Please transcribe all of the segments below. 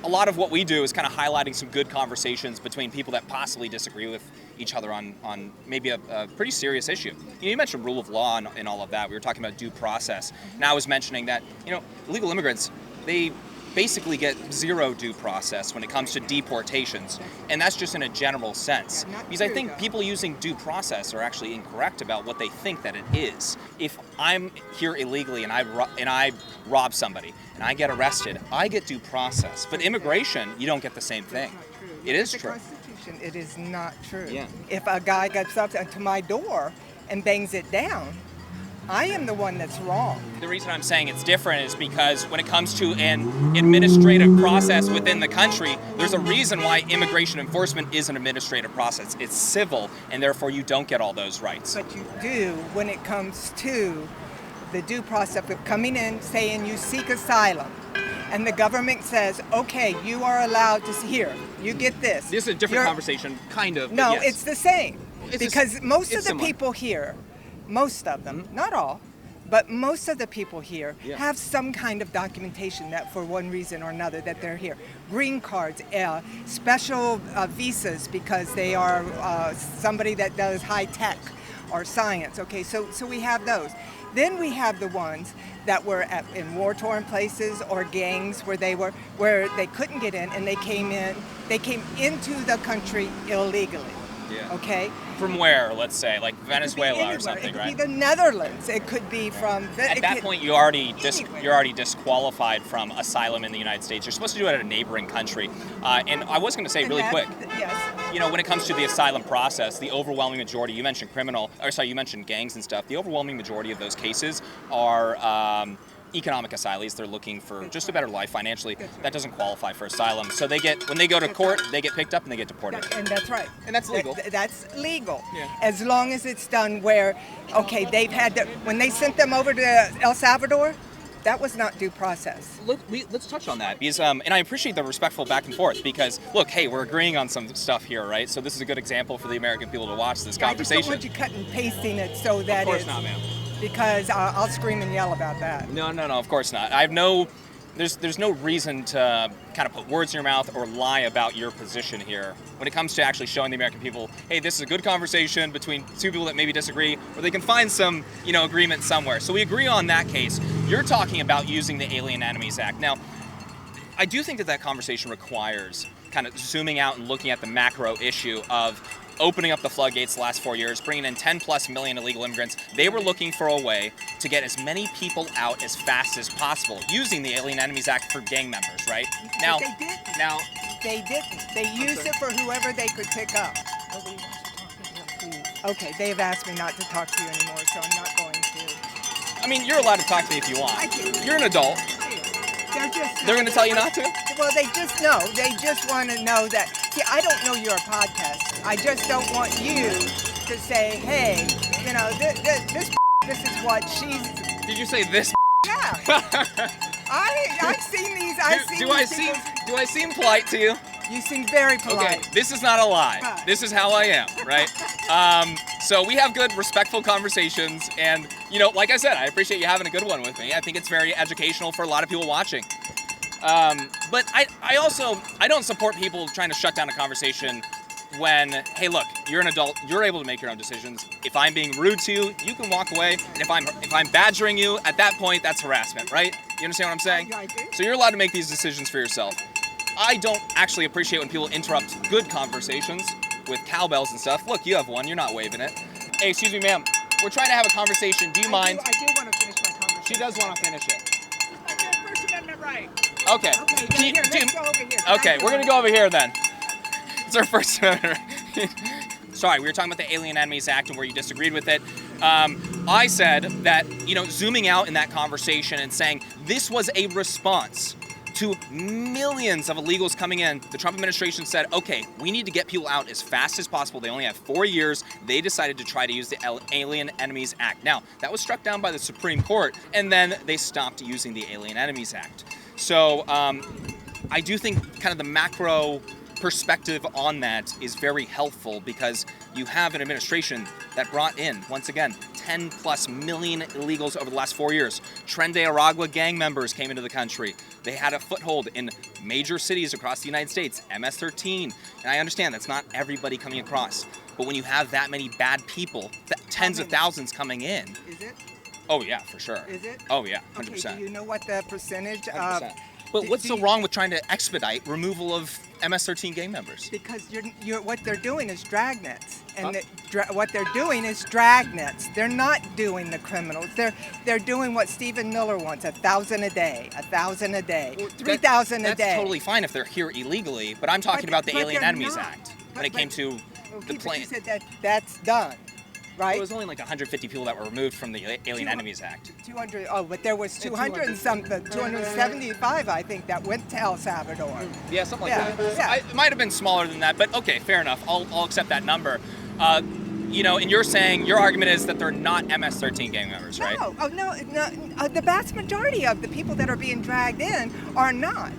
a lot of what we do is kind of highlighting some good conversations between people that possibly disagree with each other on maybe a pretty serious issue. You mentioned rule of law and all of that. We were talking about due process. And I was mentioning that, illegal immigrants, they basically get zero due process when it comes to deportations. And that's just in a general sense. Because I think people using due process are actually incorrect about what they think that it is. If I'm here illegally and I rob somebody and I get arrested, I get due process. But immigration, you don't get the same thing. It is true. It is not true. Yeah. If a guy gets up to my door and bangs it down, I am the one that's wrong. The reason I'm saying it's different is because when it comes to an administrative process within the country, there's a reason why immigration enforcement is an administrative process. It's civil, and therefore you don't get all those rights. But you do when it comes to the due process of coming in, saying you seek asylum, and the government says, okay, you are allowed to, here, you get this. This is a different conversation, kind of. No, yes. it's the same. Because most of the people here, most of them, not all, but most of the people here have some kind of documentation that for one reason or another that they're here. Green cards, special visas because they are somebody that does high tech or science. Okay, so we have those. Then we have the ones that were in war-torn places or gangs where they couldn't get in and they came into the country illegally. Yeah. Okay. From where, let's say, like Venezuela or something, right? It could be the Netherlands. It could be from. At that point, you're already disqualified from asylum in the United States. You're supposed to do it at a neighboring country. And I was going to say really quick. Yes. When it comes to the asylum process, the overwhelming majority. You mentioned you mentioned gangs and stuff. The overwhelming majority of those cases are. Economic asylees. They're looking for just a better life financially. That doesn't qualify for asylum. So when they go to court, they get picked up and they get deported. And that's right. And that's legal. That's legal. Yeah. As long as it's done where, okay, they've had when they sent them over to El Salvador, that was not due process. Let's touch on that because, and I appreciate the respectful back and forth because, look, hey, we're agreeing on some stuff here, right? So this is a good example for the American people to watch this conversation. I just don't want you cutting and pasting it so that Of course not, ma'am. Because I'll scream and yell about that. No, of course not. There's no reason to kind of put words in your mouth or lie about your position here when it comes to actually showing the American people, hey, this is a good conversation between two people that maybe disagree, or they can find some, agreement somewhere. So we agree on that case. You're talking about using the Alien Enemies Act. Now, I do think that conversation requires kind of zooming out and looking at the macro issue of opening up the floodgates the last 4 years, bringing in 10 plus million illegal immigrants. They were looking for a way to get as many people out as fast as possible using the Alien Enemies Act for gang members, right? Now, they didn't. They used it for whoever they could pick up. Okay, they've asked me not to talk to you anymore, so I'm not going to. I mean, you're allowed to talk to me if you want. I can. You're an adult. They're going to tell you not to? Well, they just want to know that. See, I don't know you're a podcast. I just don't want you to say, hey, this is what she's. Did you say this? Yeah. I've seen these. Do I seem polite to you? You seem very polite. Okay, this is not a lie. This is how I am, right? So we have good, respectful conversations, and like I said, I appreciate you having a good one with me. I think it's very educational for a lot of people watching. But I don't support people trying to shut down a conversation when, hey, look, you're an adult, you're able to make your own decisions. If I'm being rude to you, you can walk away. And if I'm badgering you, at that point, that's harassment, right? You understand what I'm saying? I do. So you're allowed to make these decisions for yourself. I don't actually appreciate when people interrupt good conversations with cowbells and stuff. Look, you have one. You're not waving it. Hey, excuse me, ma'am. We're trying to have a conversation. Do you mind? I do want to finish my conversation. She does want to finish it. I have First Amendment right. Okay. Okay, let's go over here. Okay, we're going to go over here then. It's our First Amendment right. Sorry, we were talking about the Alien Enemies Act and where you disagreed with it. I said that, zooming out in that conversation and saying this was a response to millions of illegals coming in. The Trump administration said, okay, we need to get people out as fast as possible. They only have 4 years. They decided to try to use the Alien Enemies Act. Now, that was struck down by the Supreme Court, and then they stopped using the Alien Enemies Act. So I do think kind of the macro perspective on that is very helpful because you have an administration that brought in, once again, 10+ million illegals over the last 4 years. Tren de Aragua gang members came into the country. They had a foothold in major cities across the United States, MS-13. And I understand that's not everybody coming across. But when you have that many bad people, tens of thousands coming in. Is it? Oh, yeah, for sure. Is it? Oh, yeah, 100%. Okay, do you know what the percentage 100%. But what's so wrong with trying to expedite removal of MS-13 gang members? Because what they're doing is dragnets, and what they're doing is dragnets. They're not doing the criminals. They're doing what Stephen Miller wants: 1,000 a day, 1,000 a day, 3,000 a day. That's totally fine if they're here illegally. But I'm talking about the Alien Enemies Act when it came to the plane. You said that's done. Right? It was only like 150 people that were removed from the Alien Enemies Act. 200. Oh, but there was 200 and something, 275, I think, that went to El Salvador. Yeah, something like that. Yeah. It might have been smaller than that, but okay, fair enough. I'll accept that number. You know, and you're saying your argument is that they're not MS-13 gang members, right? No. Oh, no. The vast majority of the people that are being dragged in are not.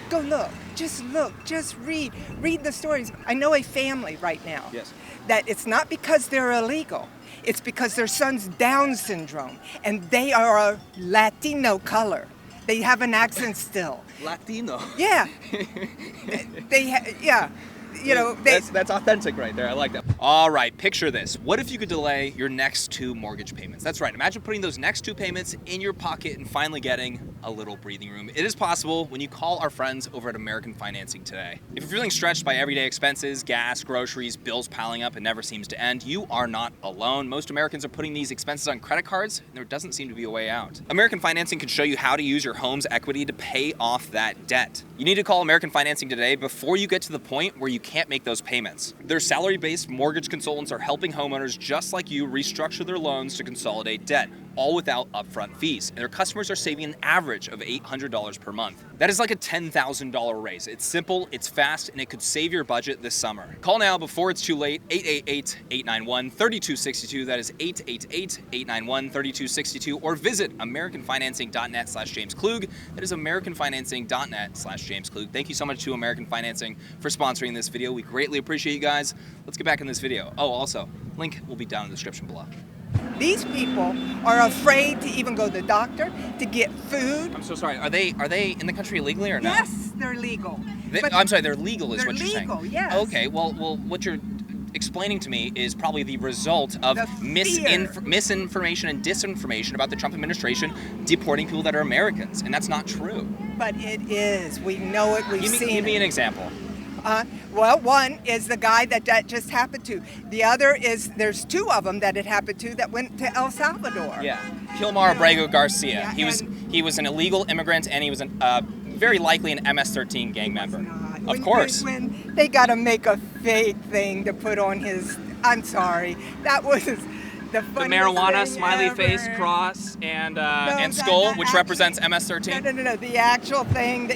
Go look. Just look. Just read. Read the stories. I know a family right now. Yes. That it's not because they're illegal. It's because their son's Down syndrome, and they are a Latino color. They have an accent still. Latino. Yeah. Yeah. You know, that's authentic right there. I like that. All right, picture this. What if you could delay your next 2 mortgage payments? That's right. Imagine putting those next 2 payments in your pocket and finally getting a little breathing room. It is possible when you call our friends over at American Financing today. If you're feeling stretched by everyday expenses, gas, groceries, bills piling up, and never seems to end, you are not alone. Most Americans are putting these expenses on credit cards, and there doesn't seem to be a way out. American Financing can show you how to use your home's equity to pay off that debt. You need to call American Financing today before you get to the point where you can't make those payments. Their salary-based mortgage consultants are helping homeowners just like you restructure their loans to consolidate debt, all without upfront fees. And their customers are saving an average of $800 per month. That is like a $10,000 raise. It's simple, it's fast, and it could save your budget this summer. Call now before it's too late, 888-891-3262. That is 888-891-3262, or visit americanfinancing.net/James Klug. That is americanfinancing.net/James Klug. Thank you so much to American Financing for sponsoring this video. We greatly appreciate you guys. Let's get back in this video. Oh, also, link will be down in the description below. These people are afraid to even go to the doctor, to get food. I'm so sorry. Are they in the country illegally or not? Yes, they're legal. I'm sorry, they're legal is what you're saying. They're legal, yes. Okay, well, what you're explaining to me is probably the result of misinformation and disinformation about the Trump administration deporting people that are Americans, and that's not true. But it is. We know it. We've seen it. Give me an example. Well, one is the guy that just happened to. The other is, there's 2 of them that it happened to that went to El Salvador. Yeah, Kilmar Abrego Garcia. Yeah, he was an illegal immigrant, and he was very likely an MS-13 gang member. Of course. When they got to make a fake thing to put on his, I'm sorry, that was the marijuana smiley face cross and skull, which represents MS-13. No. The actual thing,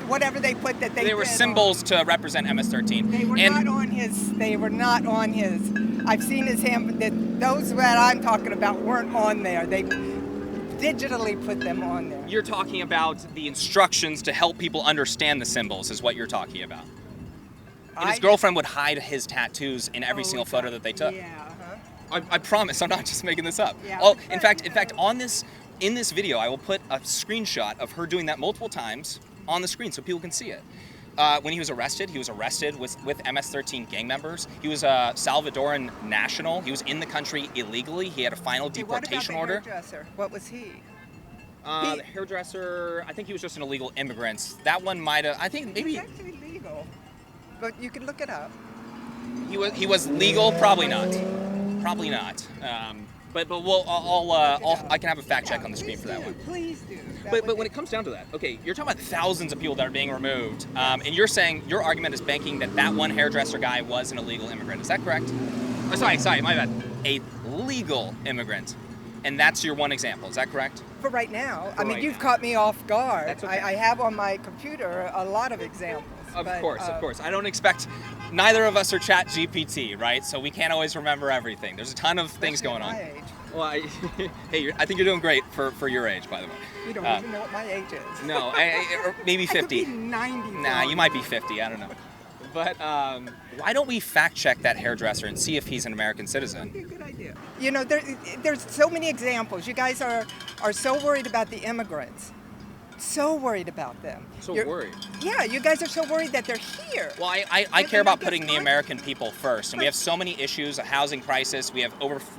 whatever they put that they were symbols to represent MS-13. They were not on his. They were not on his. I've seen his hand, but those that I'm talking about weren't on there. They digitally put them on there. You're talking about the instructions to help people understand the symbols, is what you're talking about. And his girlfriend would hide his tattoos in every single photo that they took. Yeah. I promise, I'm not just making this up. Yeah, well, in fact, in this video, I will put a screenshot of her doing that multiple times on the screen so people can see it. When he was arrested with MS-13 gang members. He was a Salvadoran national. He was in the country illegally. He had a final deportation order. What about the hairdresser? What was he? The hairdresser, I think he was just an illegal immigrant. That one might have, I think maybe. He's actually legal, but you can look it up. He was legal, probably not. Probably not. But I can have a fact check on the screen for that one. Please do. But when it comes down to that, okay, you're talking about thousands of people that are being removed, and you're saying your argument is banking that one hairdresser guy was an illegal immigrant. Is that correct? Oh, sorry, my bad. A legal immigrant, and that's your one example. Is that correct? For right now. I mean, you've caught me off guard. That's okay. I have on my computer a lot of examples. Of course. I don't expect. Neither of us are Chat GPT, right? So we can't always remember everything. There's a ton of things going on. Well, hey, I think you're doing great for your age, by the way. You don't even know what my age is. No, or maybe 50. I could be 90. Nah, you might be 50. I don't know. But why don't we fact check that hairdresser and see if he's an American citizen? That'd be a good idea. You know, there's so many examples. You guys are so worried about the immigrants. So worried about them. You're worried? Yeah, you guys are so worried that they're here. Well, I care about putting the American people first, and we have so many issues, a housing crisis, we have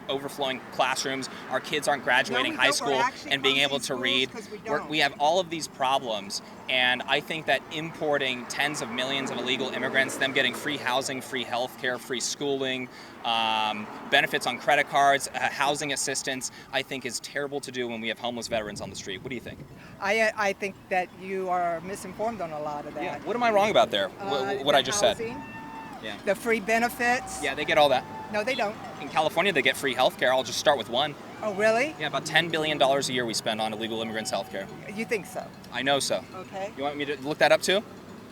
overflowing classrooms, our kids aren't graduating high school and being able to read. We have all of these problems, and I think that importing tens of millions of illegal immigrants, them getting free housing, free health care, free schooling, benefits on credit cards, housing assistance, I think is terrible to do when we have homeless veterans on the street. What do you think? I think that you are misinformed on a lot of that. Yeah. What am I wrong about there? What I just said? Yeah. The free benefits. Yeah, they get all that. No, they don't. In California, they get free health care. I'll just start with one. Oh, really? Yeah, about $10 billion a year we spend on illegal immigrants' health care. You think so? I know so. Okay. You want me to look that up too?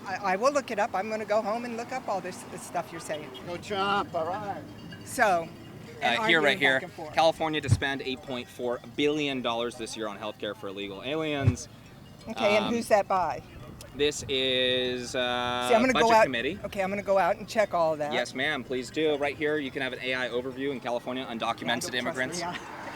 I will look it up. I'm going to go home and look up all this stuff you're saying. Go Chomp, all right. So, right here, California to spend $8.4 billion this year on health care for illegal aliens. Okay, and who's that by? This is I'm gonna Budget go out, Committee. Okay, I'm going to go out and check all of that. Yes, ma'am, please do. Right here, you can have an AI overview in California, undocumented immigrants.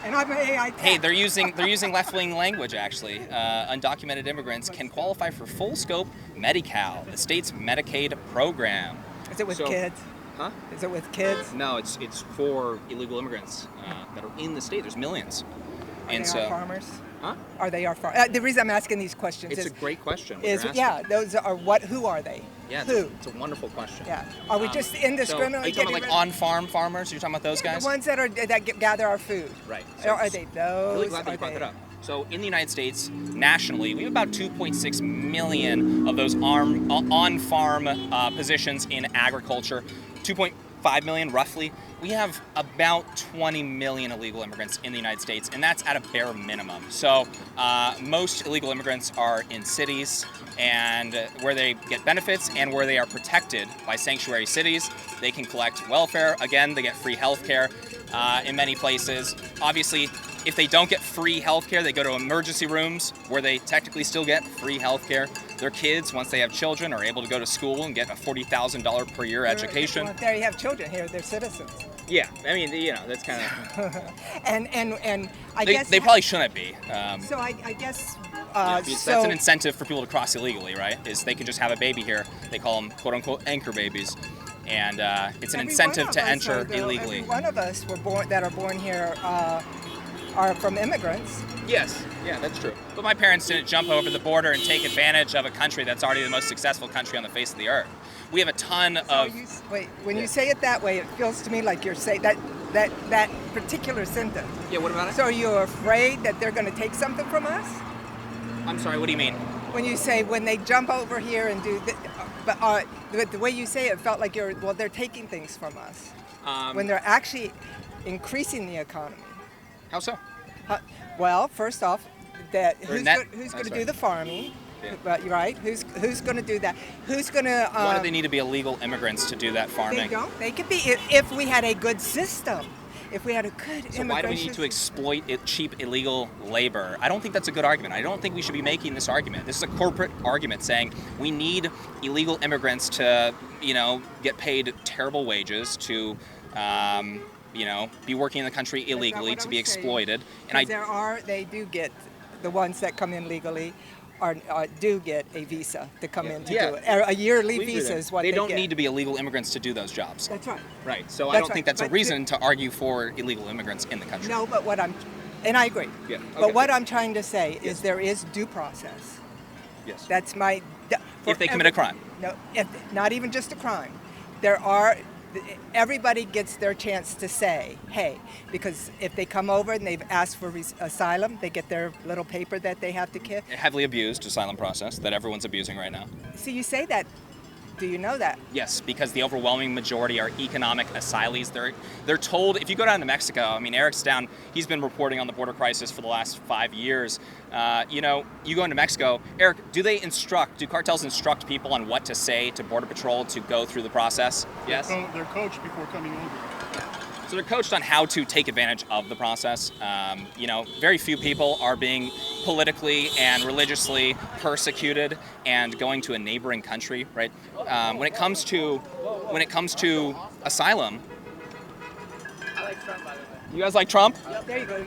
And I'm an AI tech. Hey, they're using left-wing language, actually. Undocumented immigrants can qualify for full-scope Medi-Cal, the state's Medicaid program. Is it with kids? Huh? Is it with kids? No, it's for illegal immigrants that are in the state. There's millions. Are they our farmers? Huh? Are they our farmers? The reason I'm asking these questions it's is... a great question. Those are who are they? Yeah, who? It's a wonderful question. Yeah. Are we just indiscriminately... So are you talking about like on-farm farmers? Are you talking about those guys? The ones that gather our food. Right. So are they those? Really glad that you brought that up. So in the United States, nationally, we have about 2.6 million of those on-farm positions in agriculture. 2.5 million, roughly. We have about 20 million illegal immigrants in the United States, and that's at a bare minimum. So most illegal immigrants are in cities and where they get benefits and where they are protected by sanctuary cities. They can collect welfare. Again, they get free health care in many places. Obviously, if they don't get free health care, they go to emergency rooms where they technically still get free health care. Their kids, once they have children, are able to go to school and get a $40,000 per year education. Well, if they have children here, they're citizens. Yeah, I mean, that's kind of... and I guess... They probably shouldn't be. So I guess... that's an incentive for people to cross illegally, right? Is they can just have a baby here. They call them, quote-unquote, anchor babies. And it's an incentive to enter illegally. Every one of us that are born here are from immigrants. Yes, yeah, that's true. But my parents didn't jump over the border and take advantage of a country that's already the most successful country on the face of the earth. We have a ton of... When you say it that way, it feels to me like you're saying that particular sentence. Yeah, what about it? So are you afraid that they're going to take something from us? I'm sorry, what do you mean? When you say when they jump over here and do... But the way you say it felt like they're taking things from us. When they're actually increasing the economy. How so? Well, first off, who's going to do the farming? Yeah. Right? Who's going to do that? Who's going to? Why do they need to be illegal immigrants to do that farming? They don't. They could be if we had a good system. If we had a good immigration. So why do we need to exploit cheap illegal labor? I don't think that's a good argument. I don't think we should be making this argument. This is a corporate argument saying we need illegal immigrants to, get paid terrible wages to. Be working in the country illegally to be exploited. And they do get, the ones that come in legally do get a visa to come in to do it. A yearly visa is what they get. They don't need to be illegal immigrants to do those jobs. That's right. Right. So I don't think that's a reason to argue for illegal immigrants in the country. No, but and I agree. Yeah. Okay. But what I'm trying to say is there is due process. Yes. That's if they commit a crime. No, not even just a crime. Everybody gets their chance to say, hey, because if they come over and they've asked for asylum, they get their little paper that they have to give. A heavily abused asylum process that everyone's abusing right now. So you say that. Do you know that? Yes, because the overwhelming majority are economic asylees. They're told, if you go down to Mexico, Eric's down, he's been reporting on the border crisis for the last 5 years. You go into Mexico, Eric, do cartels instruct people on what to say to Border Patrol to go through the process? Yes? They're coached before coming over. So they're coached on how to take advantage of the process. Very few people are being politically and religiously persecuted and going to a neighboring country, right? When it comes to asylum, I like Trump, by the way. you guys like Trump? There you go.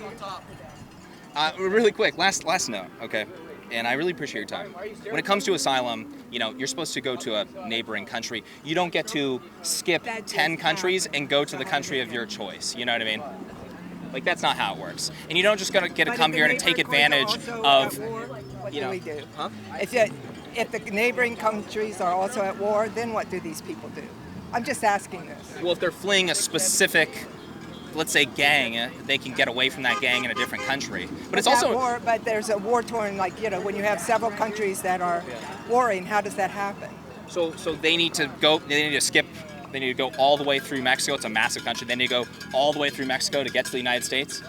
Really quick, last note, okay? And I really appreciate your time. When it comes to asylum, you're supposed to go to a neighboring country. You don't get to skip 10 countries and go to the country of your choice. You know what I mean? Like, that's not how it works. And you don't just get to come here and take advantage of, What do we do? Huh? If the neighboring countries are also at war, then what do these people do? I'm just asking this. Well, if they're fleeing a specific, let's say, gang, they can get away from that gang in a different country. But it's also war. But there's a war-torn, when you have several countries that are warring, how does that happen? So they need to go. They need to skip. They need to go all the way through Mexico. It's a massive country. They need to go all the way through Mexico to get to the United States.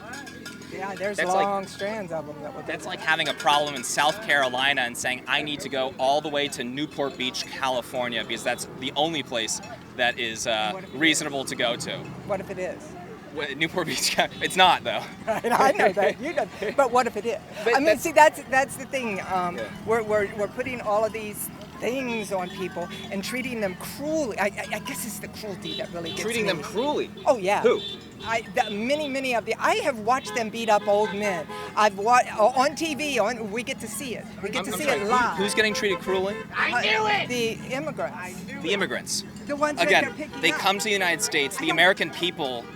Yeah, there's That's long strands of them. That's like having a problem in South Carolina and saying, I need to go all the way to Newport Beach, California, because that's the only place that is reasonable to go to. What if it is? Newport Beach, it's not, though. I know that. You know. But what if it is? That's the thing. We're putting all of these things on people and treating them cruelly. I guess it's the cruelty that really gets Treating me. them cruelly? Oh, yeah. Who? Many of the. I have watched them beat up old men. I've watched on TV. We get to see it. We get to see it live. Who's getting treated cruelly? I knew it! The immigrants. The immigrants. The ones that Again, they're picking they up. come to the United States. The American people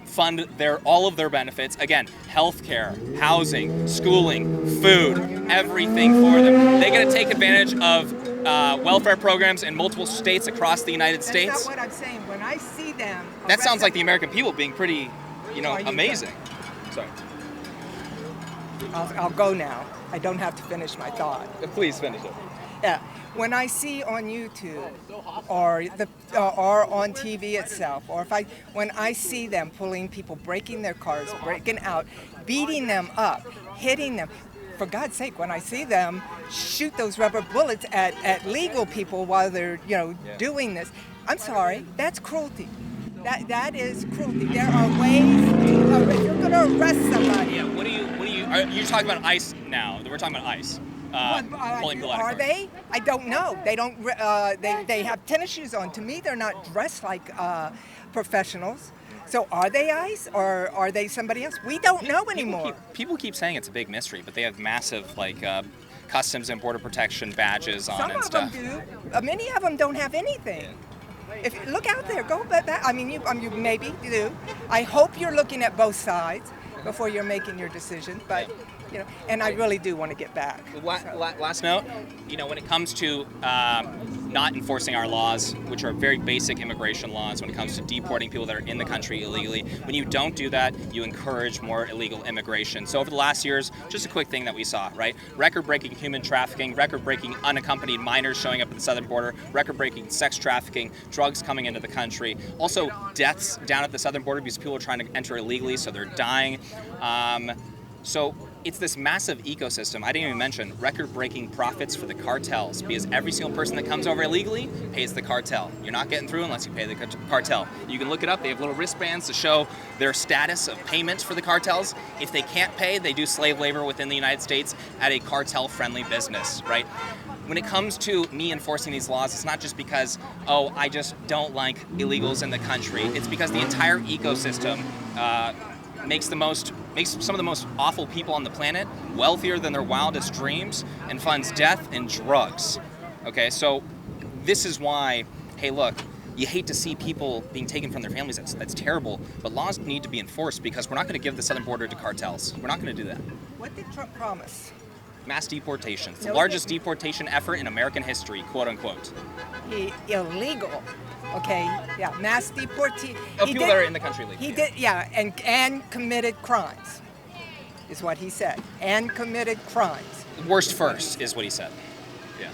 fund all of their benefits. Again, healthcare, housing, schooling, food, everything for them. They get to take advantage of welfare programs in multiple states across the United States. That's not what I'm saying. When I see them, That sounds like the American people being pretty, amazing. Sorry. I'll go now. I don't have to finish my thought. Please finish it. Yeah. When I see on YouTube or on TV itself, when I see them pulling people, breaking their cars, breaking out, beating them up, hitting them, for God's sake, when I see them shoot those rubber bullets at legal people while they're doing this, I'm sorry, that's cruelty. That is cruelty. There are ways. If you're going to arrest somebody. Yeah. What do you? Are you talking about ICE now? We're talking about ICE. Pulling people out of Are cars. they? I don't know. They don't. They have tennis shoes on. To me, they're not dressed like professionals. So are they ICE or are they somebody else? We don't know anymore. People keep saying it's a big mystery, but they have massive Customs and Border Protection badges on and stuff. Some of them do. Many of them don't have anything. If you look out there, go back. You maybe do. I hope you're looking at both sides before you're making your decision. But and I really do want to get back. Last note, when it comes to not enforcing our laws, which are very basic immigration laws, when it comes to deporting people that are in the country illegally, when you don't do that, you encourage more illegal immigration. So over the last years, just a quick thing that we saw, right? Record-breaking human trafficking, record-breaking unaccompanied minors showing up at the southern border, record-breaking sex trafficking, drugs coming into the country, also deaths down at the southern border because people are trying to enter illegally, so they're dying. So it's this massive ecosystem. I didn't even mention record-breaking profits for the cartels, because every single person that comes over illegally pays the cartel. You're not getting through unless you pay the cartel. You can look it up. They have little wristbands to show their status of payments for the cartels. If they can't pay, they do slave labor within the United States at a cartel-friendly business, right? When it comes to me enforcing these laws, it's not just because, I just don't like illegals in the country. It's because the entire ecosystem makes some of the most awful people on the planet wealthier than their wildest dreams and funds death and drugs. Okay, so this is why, hey, look, you hate to see people being taken from their families. That's terrible, but laws need to be enforced because we're not going to give the southern border to cartels. We're not going to do that. What did Trump promise? Mass deportations, the largest deportation effort in American history, quote unquote. Illegal. Okay, yeah, mass deportation. Of people that are in the country legally. He did, yeah, and committed crimes, is what he said, and committed crimes. Worst first is what he said. Yeah,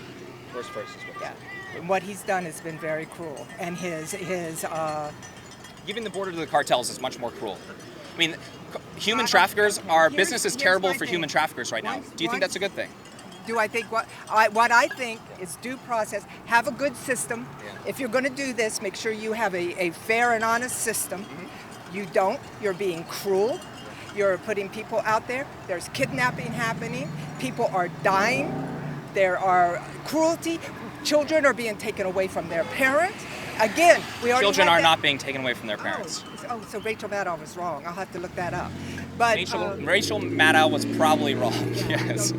worst first is what he said. And what he's done has been very cruel, and his giving the border to the cartels is much more cruel. I mean, human traffickers, our business is terrible for human traffickers right now. Do you think that's a good thing? Do I think what I think is due process? Have a good system. Yeah. If you're going to do this, make sure you have a fair and honest system. Mm-hmm. You don't. You're being cruel. You're putting people out there. There's kidnapping happening. People are dying. There are cruelty. Children are being taken away from their parents. Again, we already Children are that. not being taken away from their parents. So Rachel Maddow was wrong. I'll have to look that up. But Rachel Maddow was probably wrong. Yes.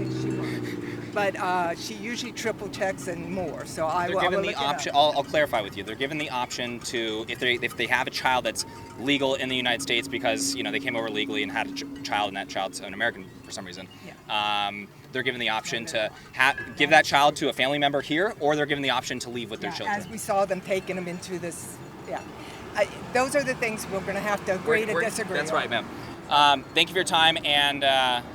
But she usually triple checks and more. So I They're will given look the it up. option. I'll clarify with you. They're given the option to, if they have a child that's legal in the United States because they came over legally and had a child and that child's an American for some reason. Yeah. They're given the option to give that child to a family member here, or they're given the option to leave with their children. As we saw them taking them into this, those are the things we're going to have to agree to disagree. That's on. right, ma'am. Thank you for your time, and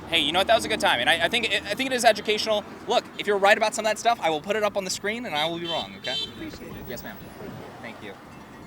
hey, you know what? That was a good time, and I think it is educational. Look, if you're right about some of that stuff, I will put it up on the screen, and I will be wrong. Okay? Appreciate it. Yes, ma'am. Thank you.